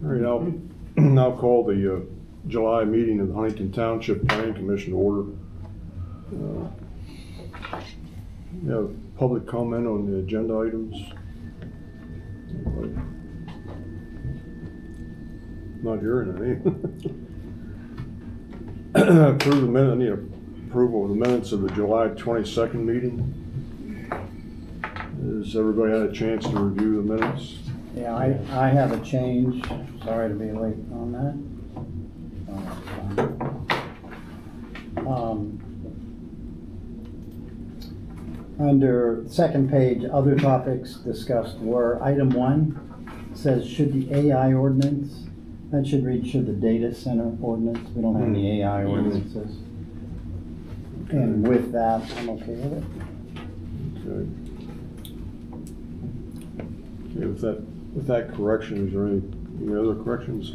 All right, I'll now call the July meeting of the Huntington Township Planning Commission to order. We have public comment on the agenda items. Anybody? Not hearing any. Approve the minute. I need approval of the minutes of the July 22nd meeting. Has everybody had a chance to review the minutes? Yeah, I have a change. Sorry to be late on that. Under second page, other topics discussed were item 1 says should the AI ordinance, that should read should the data center ordinance. We don't have any AI ordinances. And with that, I'm okay with it. Okay. Okay, with that correction, is there any other corrections?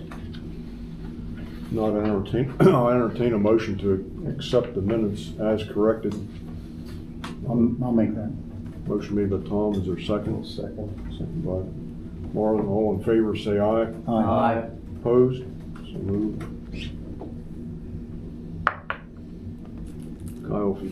Not I'll entertain a motion to accept the minutes as corrected. I'll make that. Motion made by Tom, is there a second? Second. Second by Marlon, all in favor say aye. Aye. Opposed? So moved. Kyle, if you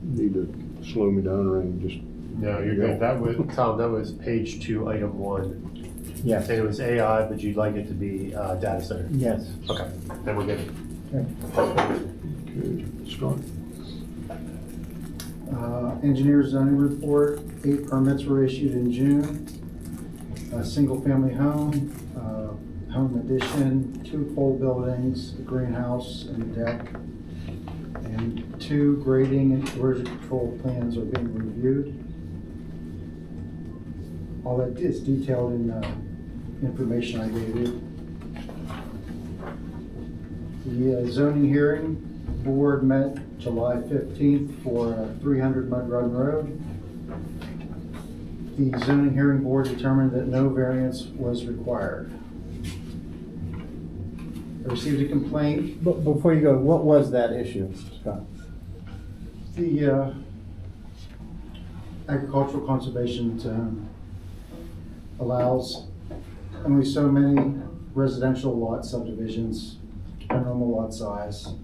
need to slow me down or anything, just. No, you're good. That was, Tom, that was page 2, item 1. Yes. And it was AI, but you'd like it to be data center. Yes. Okay, then we're good. Okay, Scott. Engineer zoning report, 8 permits were issued in June. A single family home, home addition, 2 pole buildings, a greenhouse and a deck, and 2 grading and erosion control plans are being reviewed. All that is detailed in the information I gave you. The zoning hearing board met July 15th for 300 Mud Run Road. The zoning hearing board determined that no variance was required. I received a complaint. But before you go, what was that issue, Scott? The agricultural conservation zone allows only so many residential lot subdivisions, a normal lot size,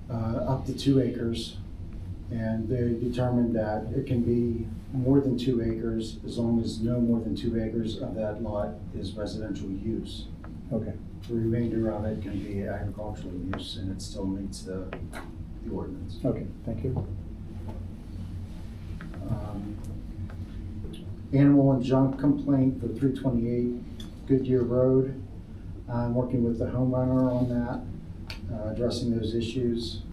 up to 2 acres. And they determined that it can be more than 2 acres as long as no more than 2 acres of that lot is residential use. Okay. The remainder of it can be agricultural use, and it still meets the ordinance. Okay, thank you. Animal and junk complaint for 328 Goodyear Road. I'm working with the homeowner on that, addressing those issues.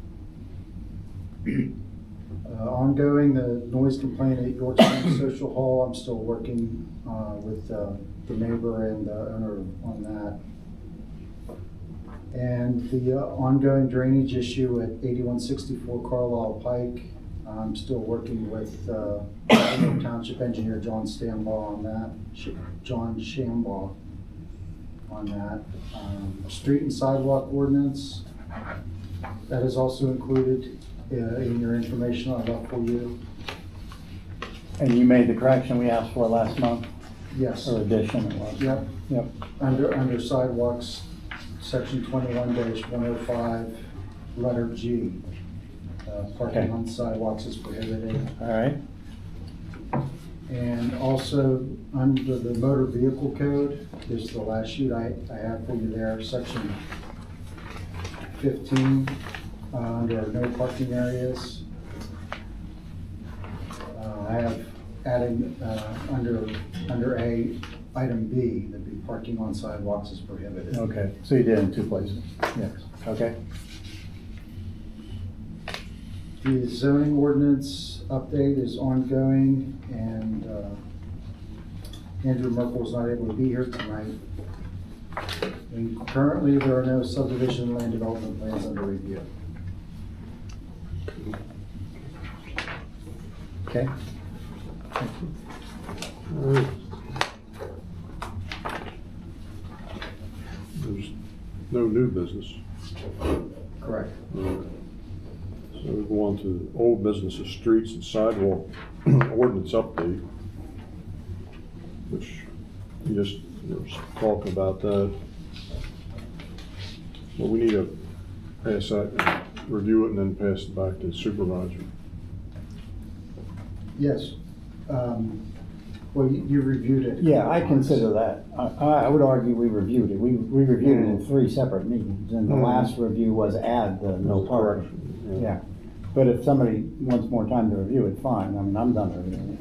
Ongoing, the noise complaint at Yorktown Social Hall, I'm still working with the neighbor and the owner on that. And the ongoing drainage issue at 8164 Carlisle Pike, I'm still working with Township Engineer John Shambaugh on that. Street and sidewalk ordinance, that is also included in your information I left for you. And you made the correction we asked for last month, Yes. or addition it was? Yep. Yep. Under sidewalks, section 21-105, letter G. Parking Okay. on sidewalks is prohibited. All right. And also, under the motor vehicle code, this is the last sheet I have for you there, section 15, under no parking areas. I have added under A, item B, that be parking on sidewalks is prohibited. Okay, so you did in 2 places? Yes. Okay. The zoning ordinance update is ongoing, and Andrew Merkel is not able to be here tonight. And currently, there are no subdivision land development plans under review. Okay. All right. There's no new business. Correct. So we go on to old business of streets and sidewalk ordinance update, which you just, talk about that. Well, we need to pass that, review it, and then pass it back to the supervisor. Yes. Well, you reviewed it. Yeah, I consider that. I would argue we reviewed it. We reviewed it in 3 separate meetings, and the last review was add the no parking. Yeah, but if somebody wants more time to review it, fine. I mean, I'm done reviewing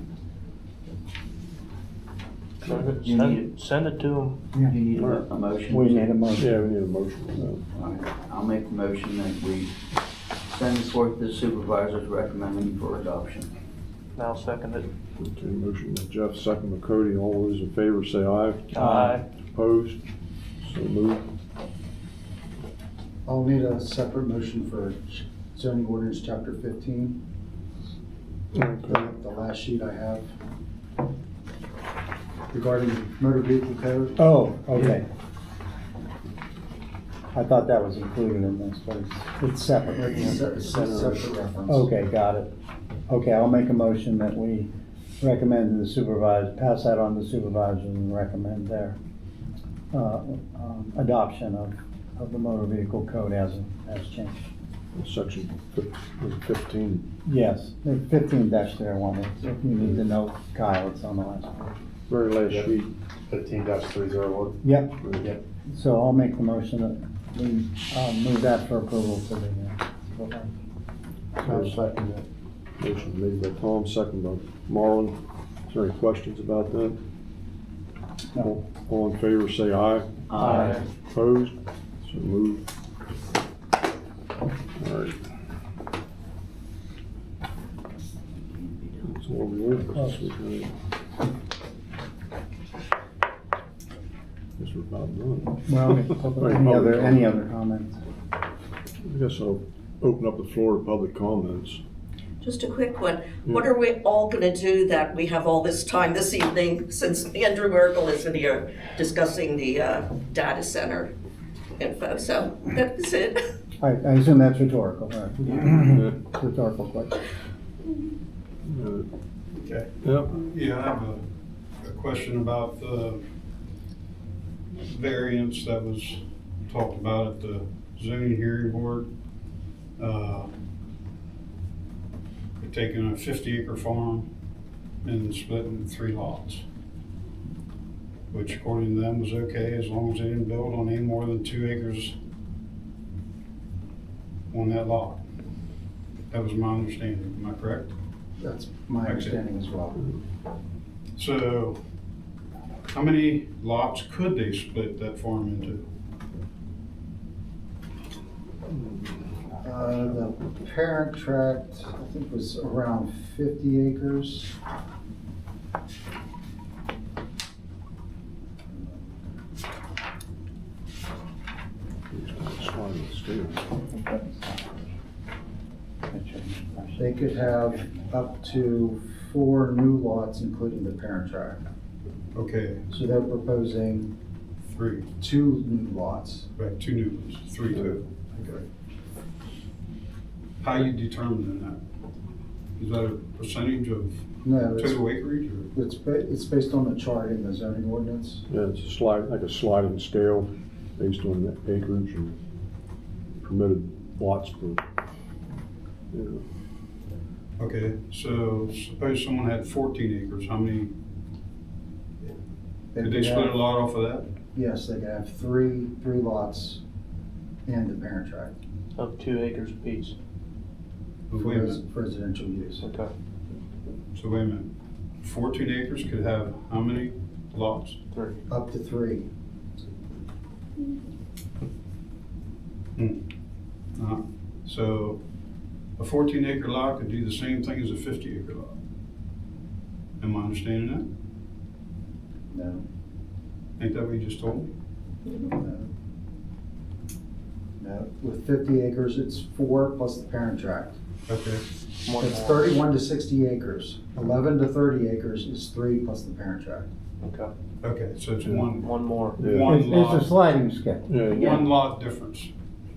Send it to them. it. You need a motion? We need a motion. Yeah, we need a motion. All right, I'll make the motion that we send this forth to the supervisors recommending for adoption. I'll second it. Okay, motion by Jeff, second by Cody. All those in favor say aye. Aye. Opposed? So moved. I'll need a separate motion for zoning ordinance chapter 15. Okay. The last sheet I have regarding motor vehicle code. Oh, okay. I thought that was included in this, but it's separate. It's a separate reference. Okay, got it. Okay, I'll make a motion that we recommend to the supervisor, pass that on to the supervisors and recommend their adoption of the motor vehicle code as changed. Section 15. Yes, 15-01, if you need to know, Kyle, it's on the last page. Very last Yeah. sheet. 15-301. Yep, Yep. so I'll make the motion that we move that for approval to the supervisor. I'll second that. Motion made by Tom, second by Marlon. Is there any questions about that? No. All in favor say aye. Aye. Opposed? So moved. All right. That's all we want. Guess we're about done. Well, any other comments? I guess I'll open up the floor to public comments. Just a quick one. What are we all gonna do that we have all this time this evening, since Andrew Merkel isn't here, discussing the data center info? So that's it. I assume that's rhetorical, right? Yeah. Rhetorical question. Okay. Yep. Yeah, I have a question about the variance that was talked about at the zoning hearing board. They're taking a 50-acre farm and splitting 3 lots, which according to them was okay as long as they didn't build on any more than 2 acres on that lot. That was my understanding, am I correct? That's my understanding as well. So, how many lots could they split that farm into? The parent tract, I think, was around 50 acres. Sliding scale. They could have up to 4 new lots, including the parent tract. Okay, So they're proposing 3, 2 new lots. right, 2 new ones, 3 total. Okay. How you determining that? Is that a percentage of No, total acreage or? it's based on the chart in the zoning ordinance. Yeah, it's like a sliding scale based on the acreage and permitted lots per. Yeah. Okay, so suppose someone had 14 acres, how many, They did they could split a have- lot off of that? Yes, they could have three lots and the parent tract Of 2 acres apiece. But for wait a minute, residential use. Okay. so wait a minute, 14 acres could have how many lots? 3. Up to 3. Uh-huh. So a 14-acre lot could do the same thing as a 50-acre lot. Am I understanding No, that? Ain't that what you just told me? no. No, with 50 acres, it's 4 plus the parent tract. Okay, It's 31 to 60 acres. 11 to 30 acres is 3 plus the parent tract. Okay. okay, so it's one More. Yeah. One It's a lot. sliding scale. Yeah. one lot difference.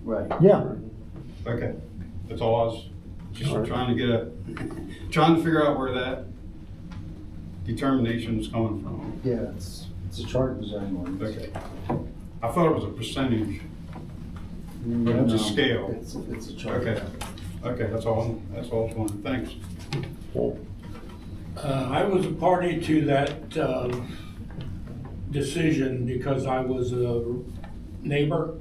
Right. Yeah, Okay, that's all I was just All right. trying to figure out where that determination is coming from. Yeah, it's It's a chart design one. Okay. I thought it was a percentage. But it's a scale. It's a chart. Okay. Okay, that's all I was wondering. Thanks. Paul? I was a party to that decision because I was a neighbor.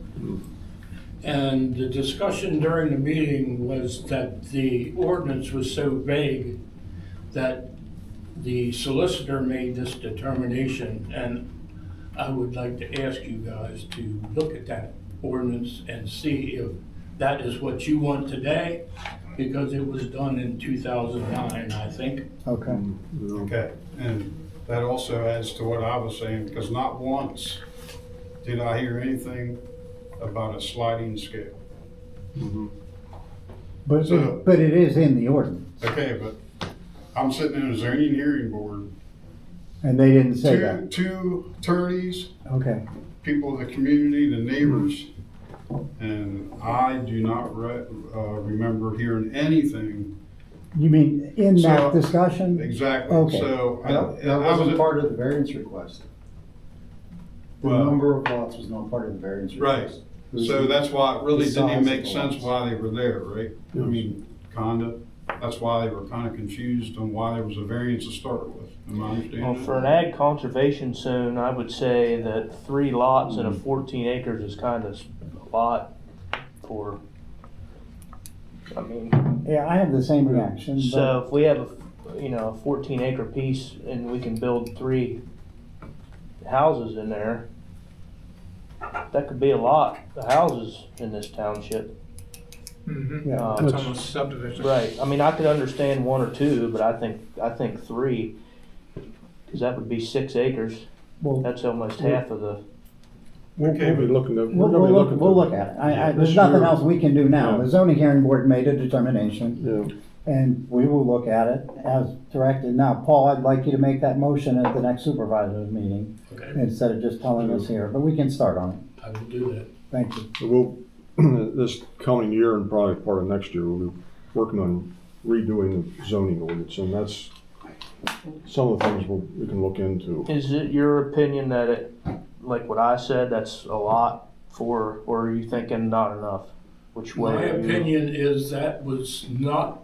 And the discussion during the meeting was that the ordinance was so vague that the solicitor made this determination. And I would like to ask you guys to look at that ordinance and see if that is what you want today, because it was done in 2009, I think. Okay. Okay, and that also adds to what I was saying, because not once did I hear anything about a sliding scale. But So- but it is in the ordinance, Okay, but I'm sitting in a zoning hearing board, and they didn't say that. two attorneys, Okay. people of the community, the neighbors, and I do not remember hearing anything You mean in that So- discussion? exactly. Okay. So That I wasn't was part of the variance request. The Well- number of lots was not part of the variance right. request. It was So that's why it really the didn't even size make of the sense lots. why they were there, right? I Yes. mean, kinda. That's why they were kinda confused on why there was a variance to start with. Am I Well, understanding? for an ag conservation zone, I would say that 3 lots and a 14 acres is kind of a lot for, I mean, Yeah, I have the same reaction, so but if we have a 14 acre piece and we can build 3 houses in there, that could be a lot of houses in this township. yeah, That's almost subdivision. Right, I mean, I could understand 1 or 2, but I think 3, because that would be 6 acres. well, That's almost half of the, We'll be looking at, we'll, we're gonna be looking. we'll look at it. this There's nothing year. else we can do now. Yeah. The zoning hearing board made a determination, Yeah, and we will look at it as directed. Now, Paul, I'd like you to make that motion at the next supervisors meeting, Okay, instead of just telling us here, but we can start on it. I will do that. Thank you. so we'll, this coming year and probably part of next year, we'll be working on redoing the zoning ordinance, and that's some of the things we can look into. is it your opinion that it, like what I said, that's a lot for, or are you thinking not enough? Which way? My are you- opinion is that was not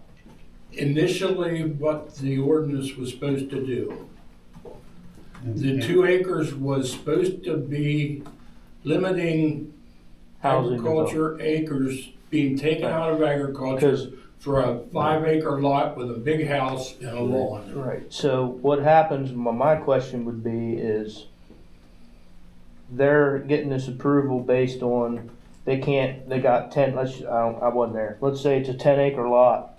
initially what the ordinance was supposed to do. The 2 acres was supposed to be limiting Housing agriculture acres being taken out of agriculture Because- for a 5 acre lot with a big house and a lawn. Right, so what happens, my question would be is, they're getting this approval based on, they got 10, I wasn't there, let's say it's a 10 acre lot.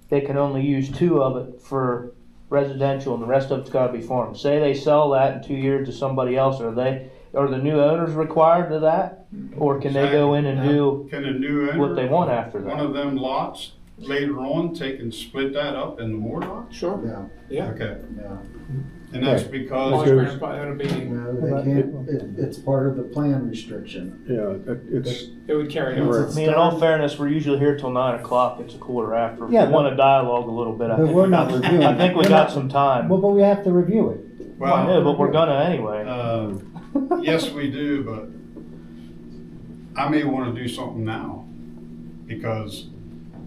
They can only use 2 of it for residential and the rest of it's gotta be farm. Say they sell that in 2 years to somebody else, are the new owners required to that? Or can they go in and do Can a new owner? what they want after One that? of them lots later on take and split that up into more lots? Sure. Yeah, Yeah. Okay, yeah. and that's Well, because, That'll be, No, they can't, it's part of the plan restriction. Yeah, it's, it would carry It's over. a I mean, in all fairness, we're usually here till 9 o'clock, it's a quarter after. If Yeah, we wanna dialogue a little bit, I But think we're we not got, reviewing. I think we We're got not- some time. Well, but we have to review it. I know, well, but we're gonna anyway. yes, we do, but I may wanna do something now, because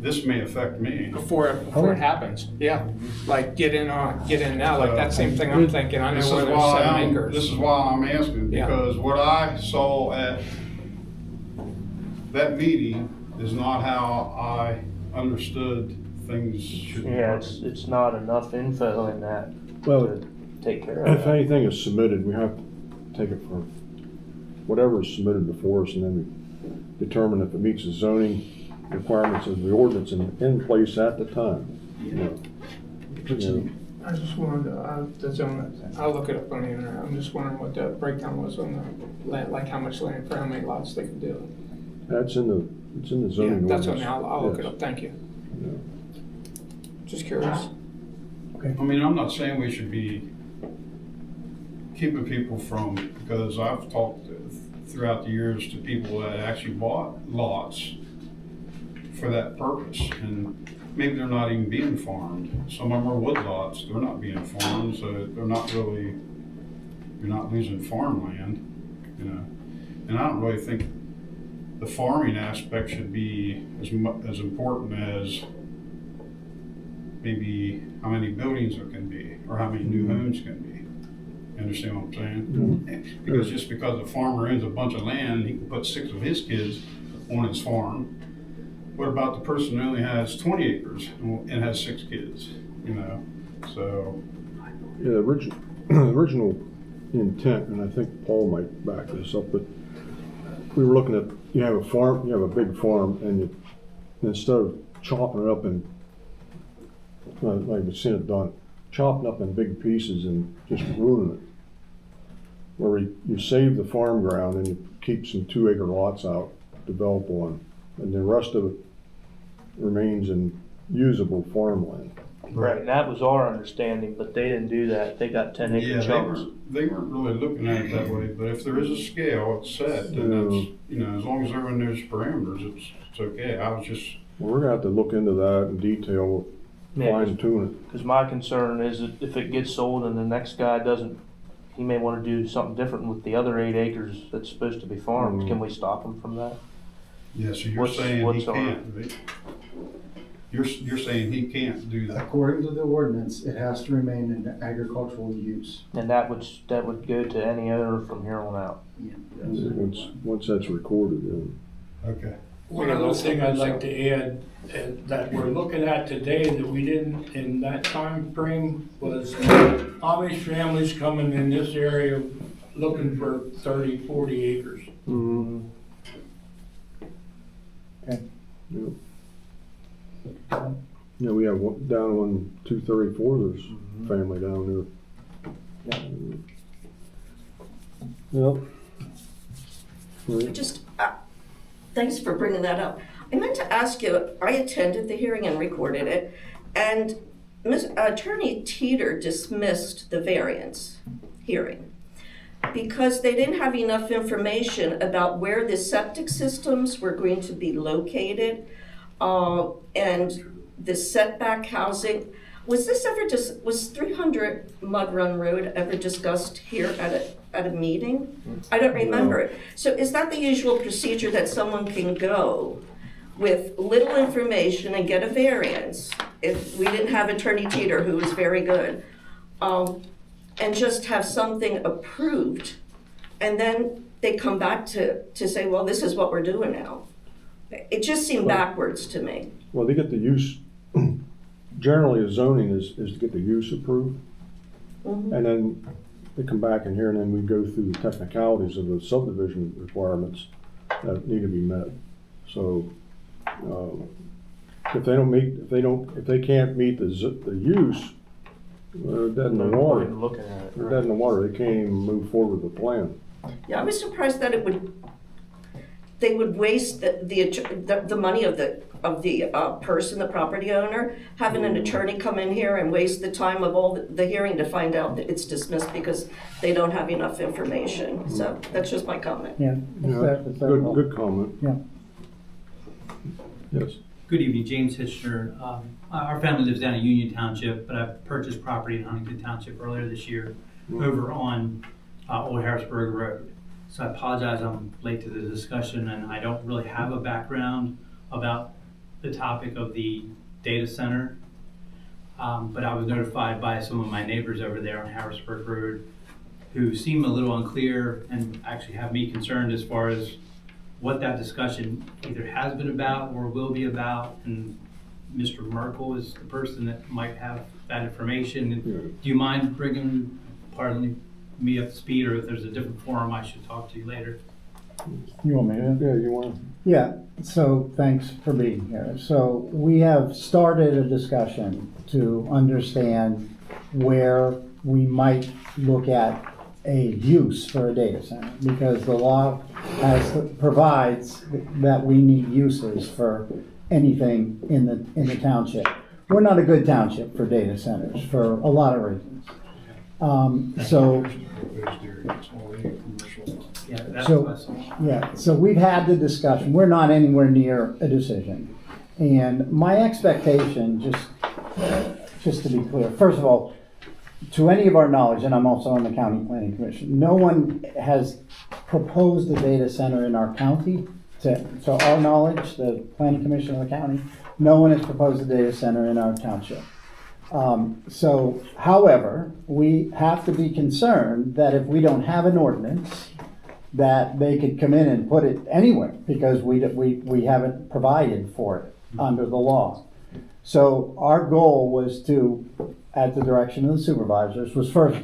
this may affect me. Before it happens, yeah. Like get in now, like that same thing I'm thinking, I This know is where there's why 7 I'm, acres. this is why I'm asking, Yeah. because what I saw at that meeting is not how I understood things should be. Yeah, it's not enough info in that well, to take care of if that. anything is submitted, we have to take it for whatever is submitted before us, and then we determine if it meets the zoning requirements of the ordinance in place at the time. You know. I just wanted the zone, I'll look it up on the internet, I'm just wondering what the breakdown was on the land, like how much land for how many lots they could do. That's it's in the Yeah, zoning that's ordinance. on me, I'll look it Yes. up, thank you. Yeah. Just curious. I mean, I'm not saying we should be keeping people from, because I've talked throughout the years to people that actually bought lots for that purpose, and maybe they're not even being farmed. Some of them are wood lots, they're not being farmed, so they're not really you're not losing farmland, you know. And I don't really think the farming aspect should be as important as maybe how many buildings there can be, or how many new homes can be. You understand what I'm saying? Because just because a farmer owns a bunch of land, he can put 6 of his kids on his farm. What about the person who only has 20 acres and has 6 kids, you know? So. Yeah, the original intent, and I think Paul might back this up, but we were looking at, you have a farm, you have a big farm, and you, instead of chopping it up in, like we've seen it done, chopping up in big pieces and just ruining it. Where you save the farm ground and you keep some 2-acre lots out, develop on, and the rest of it remains in usable farmland. Right, and that was our understanding, but they didn't do that. They got 10-acre Yeah, chunks. they weren't really looking at it that way, but if there is a scale, it's set, then that's, you know, as long as they're in those parameters, it's okay. I was just. Well, we're gonna have to look into that in detail, fine tune it. Because my concern is that if it gets sold and the next guy doesn't, he may want to do something different with the other 8 acres that's supposed to be farmed. Can we stop him from that? Yeah, so you're saying he can't, right? You're saying he can't do that. According to the ordinance, it has to remain in agricultural use. And that would go to any owner from here on out. Once that's recorded, yeah. Okay. One other thing I'd like to add that we're looking at today that we didn't in that time frame was Amish families coming in this area looking for 30, 40 acres. Mm-hmm. Okay. Yeah. Yeah, we have one, down on 234, there's a family down there. Yep. Right. Just, thanks for bringing that up. I meant to ask you, I attended the hearing and recorded it, and Attorney Teeter dismissed the variance hearing because they didn't have enough information about where the septic systems were going to be located, and the setback housing. Was this ever was 300 Mud Run Road ever discussed here at a meeting? I don't remember it. So is that the usual procedure that someone can go with little information and get a variance if we didn't have Attorney Teeter, who was very good, and just have something approved, and then they come back to say, well, this is what we're doing now? It just seemed backwards to me. Well, they get the use, generally the zoning is to get the use approved. Mm-hmm. And then they come back in here and then we go through the technicalities of the subdivision requirements that need to be met. So, if they can't meet the use, they're dead in the water. Looking at it. They're dead in the water, they can't even move forward with the plan. Yeah, I was surprised that they would waste the money of the person, the property owner, having an attorney come in here and waste the time of all the hearing to find out that it's dismissed because they don't have enough information. So that's just my comment. Yeah. Yeah, good comment. Yeah. Yes. Good evening, James Hitchner. Our family lives down in Union Township, but I purchased property in Huntington Township earlier this year over on Old Harrisburg Road. So I apologize, I'm late to the discussion and I don't really have a background about the topic of the data center. But I was notified by some of my neighbors over there on Harrisburg Road who seem a little unclear and actually have me concerned as far as what that discussion either has been about or will be about. And Mr. Merkel is the person that might have that information. And do you mind bringing, me up to speed, or if there's a different forum I should talk to you later? You want me to? Yeah, you want to? Yeah, so thanks for being here. So we have started a discussion to understand where we might look at a use for a data center, because the law provides that we need uses for anything in the township. We're not a good township for data centers for a lot of reasons. So we've had the discussion. We're not anywhere near a decision. And my expectation, just to be clear, first of all, to any of our knowledge, and I'm also on the county planning commission, no one has proposed a data center in our county. To our knowledge, the planning commission of the county, no one has proposed a data center in our township. However, we have to be concerned that if we don't have an ordinance, that they could come in and put it anywhere because we haven't provided for it under the law. So our goal was to, at the direction of the supervisors, was first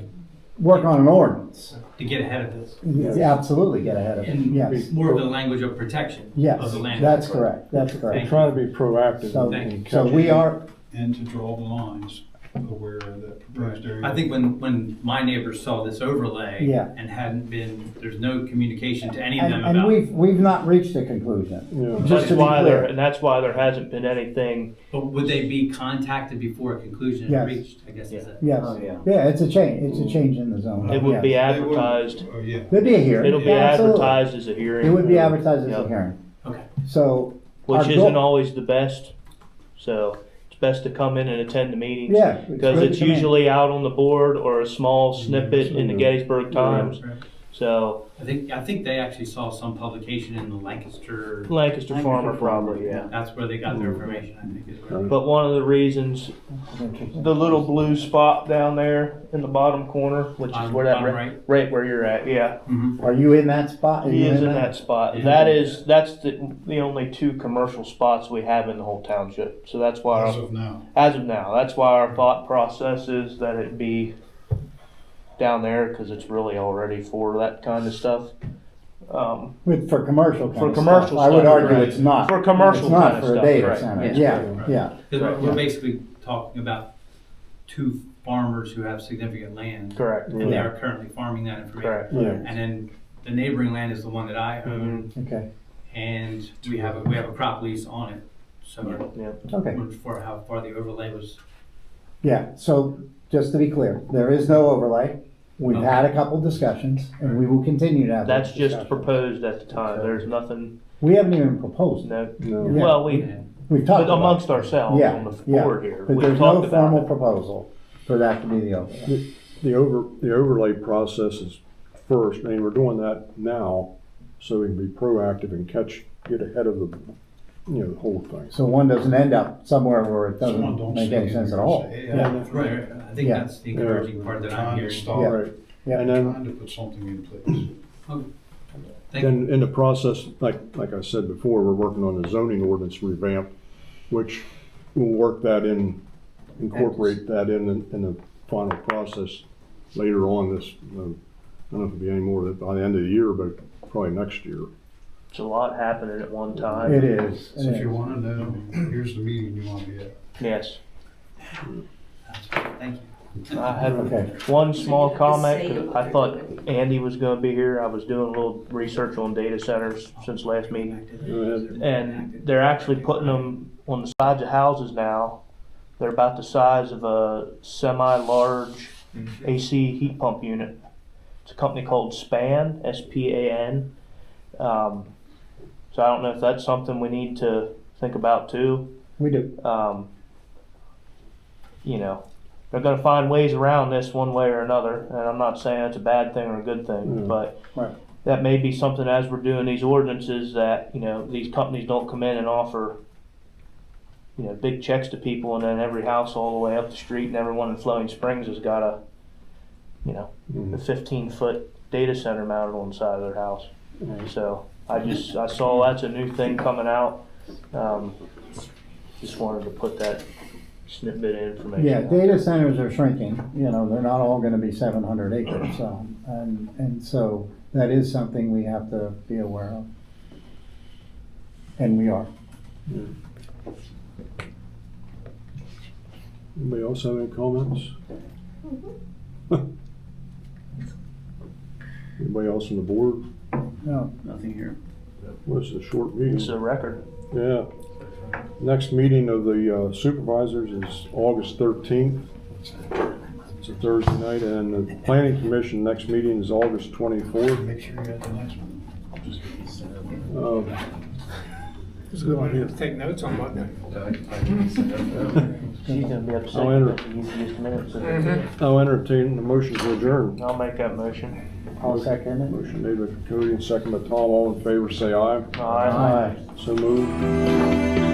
work on an ordinance. To get ahead of this. Yeah, absolutely get ahead of it, And yes. more of the language of protection of Yes, the land. that's correct, that's We're correct. trying to be proactive So, and so catch we it. are, And to draw the lines of where that proposed area. I think when my neighbors saw this overlay Yeah. and hadn't been, there's no communication to any of them and about. we've not reached a conclusion. Yeah. Just to be clear. And that's why there hasn't been anything. But would they be contacted before a conclusion is Yes. reached? I guess is it. Yes, Oh, yeah. yeah, it's a change in the zone. It would be Yes. They would- advertised. Oh, yeah. There'd be a hearing. It'll be Yeah, absolutely. advertised as a hearing. It would be advertised as a Yep. hearing. Okay. So. Which our isn't goal- always the best. So it's best to come in and attend the meetings. Yeah. Because good it's to me. usually out on the board or a small snippet in the Gettysburg Times. Right. So I think they actually saw some publication in the Lancaster. Lancaster Farmer probably, yeah. That's where they got their information, I think, is where. But one of the reasons, the little blue spot down there in the bottom corner, which is where that, Bottom right where you're at, yeah. Mhm. Are you in that spot? Are He you is in that spot. Yeah. That's the only two commercial spots we have in the whole township. So that's why, As of now. as of now, that's why our thought process is that it be down there, because it's really already for that kind of stuff. For commercial kind For of commercial stuff. I would stuff, argue right. it's not. For commercial It's not kind of for a stuff, data right. center. Yeah. Yeah, Right. yeah. Because we're basically talking about two farmers who have significant land. Correct. And they are currently farming that information. Correct. Yeah. And then the neighboring land is the one that I own, Okay, and we have a crop lease on it. So Yeah. okay. for how far the overlay was. Yeah, so just to be clear, there is no overlay. We've Okay. had a couple discussions and we will continue to have. That's those just discussions. proposed at the time. There's nothing, We haven't even proposed it. no, No. Yeah. well, We've talked but about amongst it. ourselves Yeah, on the yeah. board here. But We've there's no talked about formal it. proposal for that to be the overlay. The overlay process is first, and we're doing that now, so we can be proactive and get ahead of the whole thing. So one doesn't end up somewhere where it Someone doesn't don't make stand any sense at here and all. say, hey, Yeah. Right. I think Yeah. that's the encouraging part that I'm Trying to hearing. stop, Yeah. Right. Yeah. And then trying to put something in place. Thank you. then in the process, like I said before, we're working on the zoning ordinance revamp, which we'll work that in, incorporate that in the final process later on this, I don't know if it'll be any more by the end of the year, but probably next year. It's a lot happening at one time. It is. So if you want to know, here's the meeting you want to be at. Yes. Thank you. I had Okay. one small comment, 'cause I thought Andy was gonna be here. I was doing a little research on data centers since last meeting. Go ahead. And they're actually putting them on the sides of houses now. They're about the size of a semi-large AC heat pump unit. It's a company called SPAN, S-P-A-N. So I don't know if that's something we need to think about too. We do. They're gonna find ways around this one way or another, and I'm not saying it's a bad thing or a good thing, but Right. that may be something as we're doing these ordinances that, these companies don't come in and offer, big checks to people, and then every house all the way up the street and everyone in Flowing Springs has got a 15-foot data center mounted on the side of their house. So I saw that's a new thing coming out. Just wanted to put that snippet of information. Yeah, out. data centers are shrinking, they're not all gonna be 700 acres, so, and so that is something we have to be aware of. And we are. Anybody else have any comments? Anybody else on the board? No, Nothing here. What's a short meeting? It's a record. Yeah. Next meeting of the supervisors is August 13th. It's a Thursday night, and the planning commission next meeting is August 24th. Make sure you're at the next one. It's a good one to take notes on, wasn't it? She's gonna be upset. I'll enter. that the easiest minutes of Mhm. I'll entertain the motion to adjourn. I'll make that motion. I'll second it. Motion made by Cody and second by Tom. All in favor, say aye. Aye. So moved.